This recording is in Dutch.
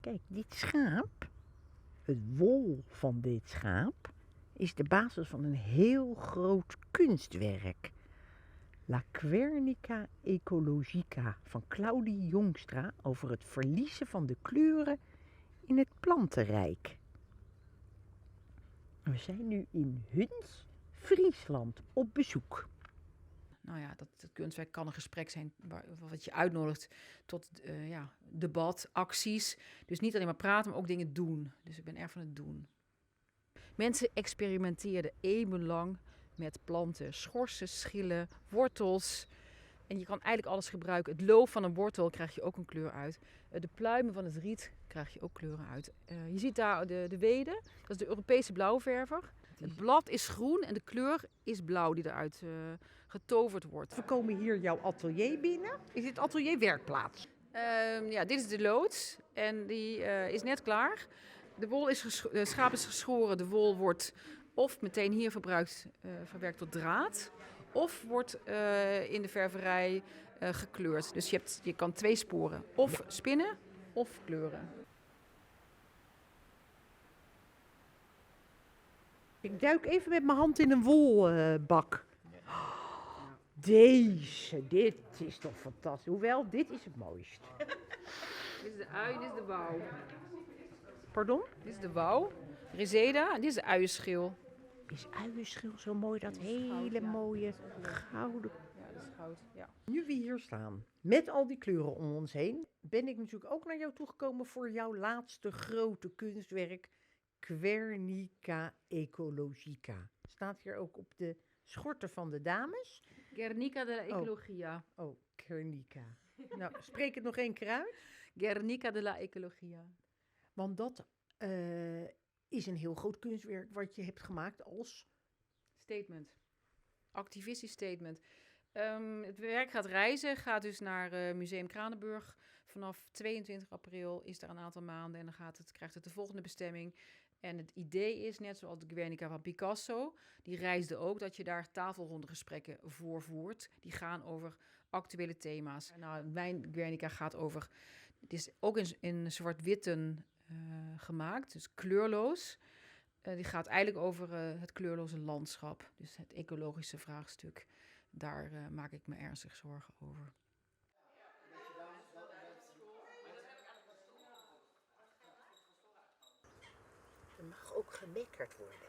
Kijk, dit schaap, het wol van dit schaap, is de basis van een heel groot kunstwerk. La Guernica Ecologica van Claudie Jongstra over het verliezen van de kleuren in het plantenrijk. We zijn nu in Huns, Friesland, op bezoek. Nou ja, dat kunstwerk kan een gesprek zijn wat je uitnodigt tot debat, acties. Dus niet alleen maar praten, maar ook dingen doen. Dus ik ben erg van het doen. Mensen experimenteerden eeuwenlang met planten. Schorsen, schillen, wortels. En je kan eigenlijk alles gebruiken. Het loof van een wortel krijg je ook een kleur uit. De pluimen van het riet krijg je ook kleuren uit. Je ziet daar de wede, dat is de Europese blauwverver. Het blad is groen en de kleur is blauw die eruit getoverd wordt. We komen hier jouw atelier binnen. Is dit atelier werkplaats? Dit is de loods en die is net klaar. De schaap is geschoren, de wol wordt of meteen hier verwerkt tot draad, of wordt in de ververij gekleurd. Dus je kan 2 sporen, of spinnen of kleuren. Ik duik even met mijn hand in een wolbak. Dit is toch fantastisch. Hoewel, dit is het mooist. Dit is de ui en dit is de wouw. Pardon? Dit is de wouw, Reseda en dit is de uienschil. Is uienschil zo mooi, dat hele mooie gouden. Ja, dat is goud. Ja. Nu we hier staan, met al die kleuren om ons heen, ben ik natuurlijk ook naar jou toegekomen voor jouw laatste grote kunstwerk, Guernica Ecologica. Staat hier ook op de schorten van de dames. Guernica de la Ecologia. Oh, Guernica. Nou, spreek het nog 1 keer uit. Guernica de la Ecologia. Want dat is een heel groot kunstwerk wat je hebt gemaakt als... Statement. Activistisch statement. Het werk gaat reizen, gaat dus naar Museum Kranenburg. Vanaf 22 april is daar een aantal maanden en dan krijgt het de volgende bestemming. En het idee is, net zoals de Guernica van Picasso, die reisde ook, dat je daar tafelrondegesprekken voorvoert. Die gaan over actuele thema's. Nou, mijn Guernica gaat over, het is ook in zwart-witten gemaakt, dus kleurloos. Die gaat eigenlijk over het kleurloze landschap, dus het ecologische vraagstuk. Daar maak ik me ernstig zorgen over. Er mag ook gemekkerd worden.